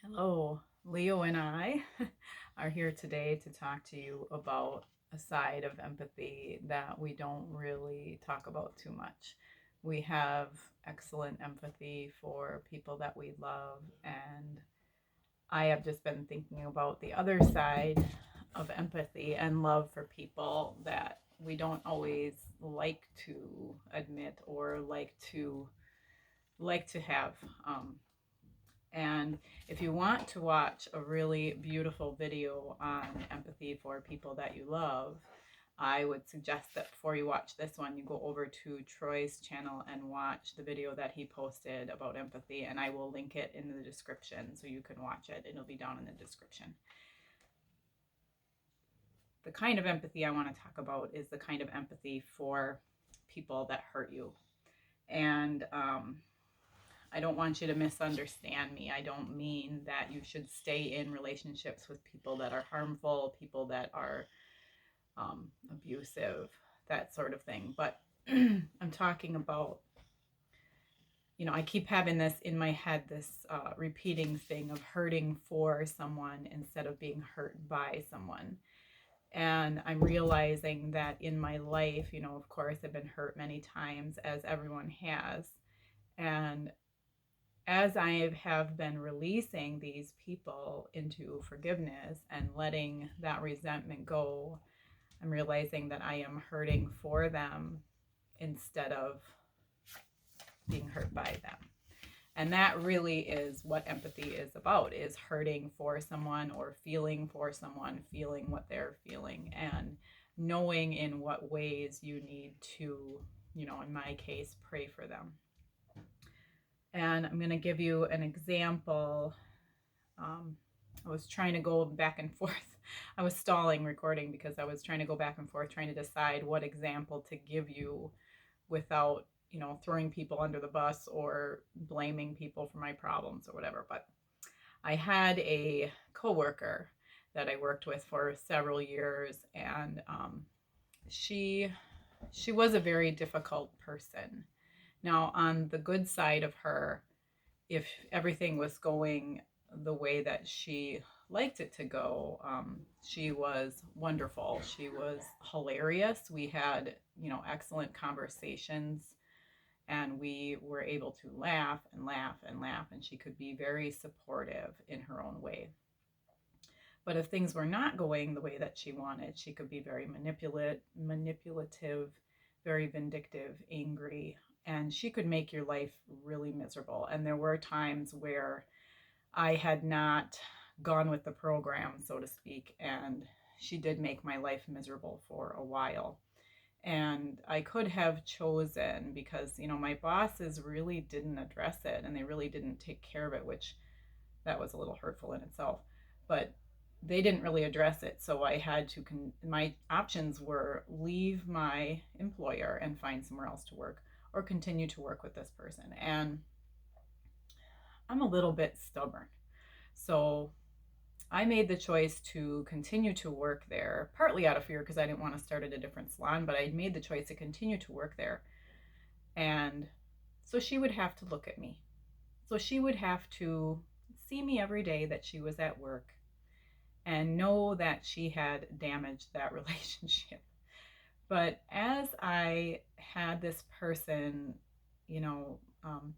Hello, Leo and I are here today to talk to you about a side of empathy that we don't really talk about too much. We have excellent empathy for people that we love, and I have just been thinking about the other side of empathy and love for people that we don't always like to admit or like to have. Um, and if you want to watch a really beautiful video on empathy for people that you love, I would suggest that before you watch this one, you go over to Troy's channel and watch the video that he posted about empathy. And I will link it in the description so you can watch it. It'll be down in the description. The kind of empathy I want to talk about is the kind of empathy for people that hurt you. And I don't want you to misunderstand me. I don't mean that you should stay in relationships with people that are harmful, people that are abusive, that sort of thing. But I'm talking about, I keep having this in my head, this repeating thing of hurting for someone instead of being hurt by someone. And I'm realizing that in my life, of course, I've been hurt many times, as everyone has. And as I have been releasing these people into forgiveness and letting that resentment go, I'm realizing that I am hurting for them instead of being hurt by them. And that really is what empathy is about, is hurting for someone or feeling for someone, feeling what they're feeling, and knowing in what ways you need to, in my case, pray for them. And I'm going to give you an example. I was trying to go back and forth. I was stalling recording because I was trying to go back and forth, trying to decide what example to give you without, throwing people under the bus or blaming people for my problems or whatever. But I had a coworker that I worked with for several years, and she was a very difficult person. Now, on the good side of her, if everything was going the way that she liked it to go, she was wonderful. She was hilarious. We had, excellent conversations, and we were able to laugh and laugh and laugh, and she could be very supportive in her own way. But if things were not going the way that she wanted, she could be very manipulative, very vindictive, angry, and she could make your life really miserable. And there were times where I had not gone with the program, so to speak, and she did make my life miserable for a while. And I could have chosen, because, my bosses really didn't address it and they really didn't take care of it, which that was a little hurtful in itself. But they didn't really address it. So I had to, my options were leave my employer and find somewhere else to work, or continue to work with this person. And I'm a little bit stubborn. So I made the choice to continue to work there, partly out of fear because I didn't want to start at a different salon, but I made the choice to continue to work there. And so she would have to look at me. So she would have to see me every day that she was at work and know that she had damaged that relationship. But as I had this person,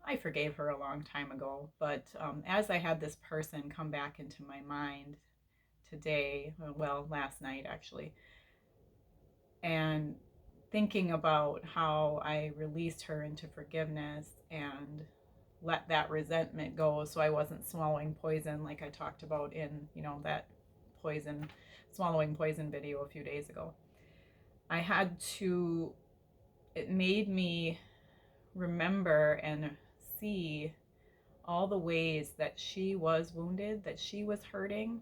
I forgave her a long time ago, but as I had this person come back into my mind today, well, last night actually, and thinking about how I released her into forgiveness and let that resentment go so I wasn't swallowing poison like I talked about in, that swallowing poison video a few days ago. It made me remember and see all the ways that she was wounded, that she was hurting.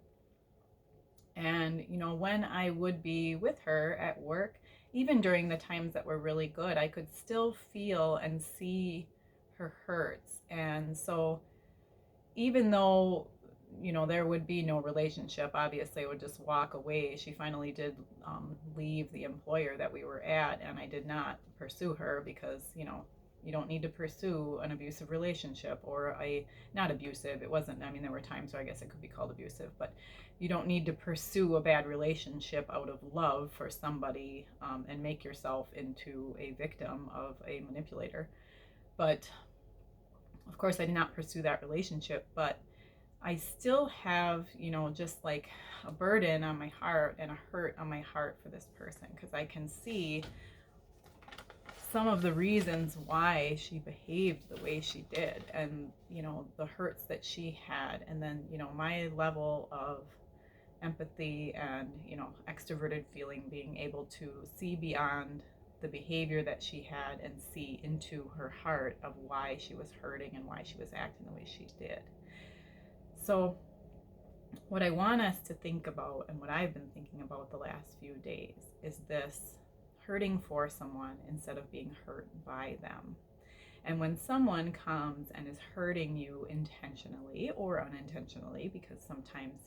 And, when I would be with her at work, even during the times that were really good, I could still feel and see her hurts. And so even though, there would be no relationship, obviously I would just walk away. She finally did leave the employer that we were at, and I did not pursue her because, You don't need to pursue an abusive relationship or not abusive, it wasn't, I mean, there were times where I guess it could be called abusive, but you don't need to pursue a bad relationship out of love for somebody, and make yourself into a victim of a manipulator. But of course, I did not pursue that relationship, but I still have, just like a burden on my heart and a hurt on my heart for this person, because I can see some of the reasons why she behaved the way she did, and the hurts that she had, and then my level of empathy and extroverted feeling, being able to see beyond the behavior that she had and see into her heart of why she was hurting and why she was acting the way she did. So what I want us to think about, and what I've been thinking about the last few days, is this hurting for someone instead of being hurt by them. And when someone comes and is hurting you intentionally or unintentionally, because sometimes,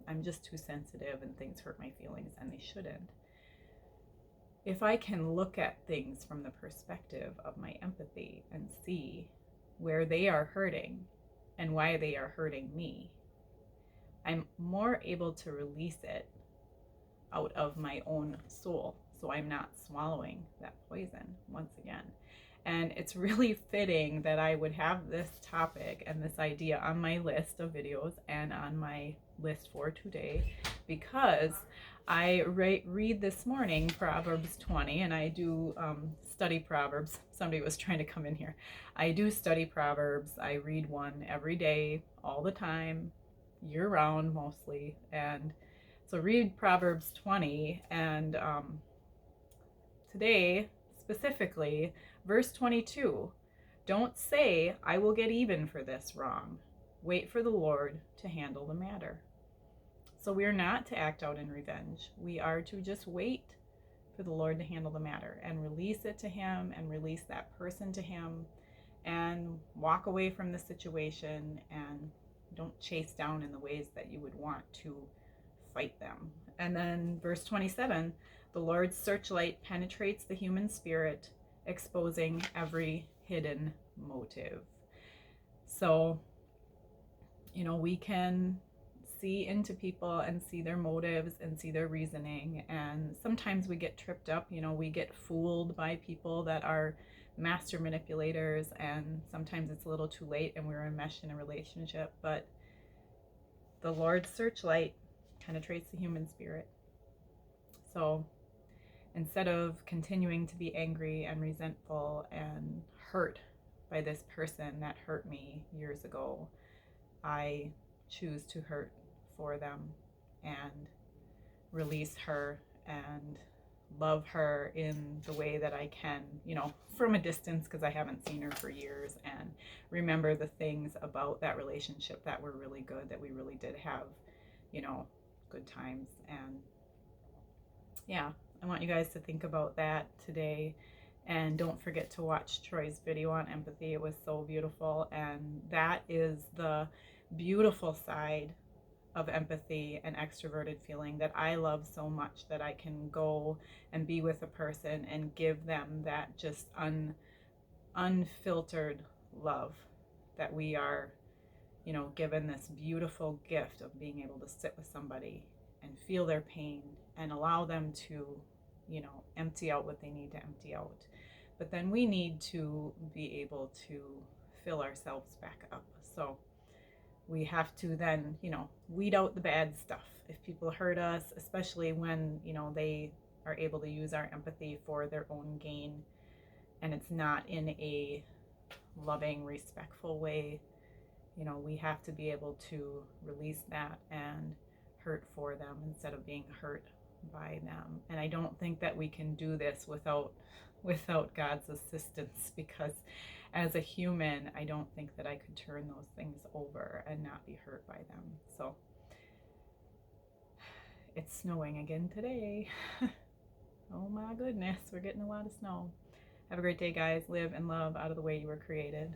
I'm just too sensitive and things hurt my feelings and they shouldn't. If I can look at things from the perspective of my empathy and see where they are hurting and why they are hurting me, I'm more able to release it out of my own soul, so I'm not swallowing that poison once again. And it's really fitting that I would have this topic and this idea on my list of videos and on my list for today, because I read this morning Proverbs 20, and I do study Proverbs. Somebody was trying to come in here. I do study Proverbs. I read one every day, all the time, year round mostly. And so read Proverbs 20, and today specifically, verse 22, don't say, I will get even for this wrong. Wait for the Lord to handle the matter. So we are not to act out in revenge. We are to just wait for the Lord to handle the matter and release it to Him, and release that person to Him, and walk away from the situation, and don't chase down in the ways that you would want to fight them. And then verse 27, the Lord's searchlight penetrates the human spirit, exposing every hidden motive. So, we can see into people and see their motives and see their reasoning. And sometimes we get tripped up, we get fooled by people that are master manipulators, and sometimes it's a little too late and we're enmeshed in a relationship. But the Lord's searchlight penetrates the human spirit. So instead of continuing to be angry and resentful and hurt by this person that hurt me years ago, I choose to hurt for them and release her and love her in the way that I can, from a distance, because I haven't seen her for years, and remember the things about that relationship that were really good, that we really did have, good times. And yeah, I want you guys to think about that today. And don't forget to watch Troy's video on empathy. It was so beautiful. And that is the beautiful side of empathy and extroverted feeling that I love so much, that I can go and be with a person and give them that just unfiltered love, that we are, given this beautiful gift of being able to sit with somebody and feel their pain and allow them to, empty out what they need to empty out. But then we need to be able to fill ourselves back up. So we have to then, weed out the bad stuff. If people hurt us, especially when, they are able to use our empathy for their own gain, and it's not in a loving, respectful way, we have to be able to release that and hurt for them instead of being hurt by them. And I don't think that we can do this without God's assistance, because as a human, I don't think that I could turn those things over and not be hurt by them. So it's snowing again today. Oh my goodness, we're getting a lot of snow. Have a great day, guys. Live and love out of the way you were created.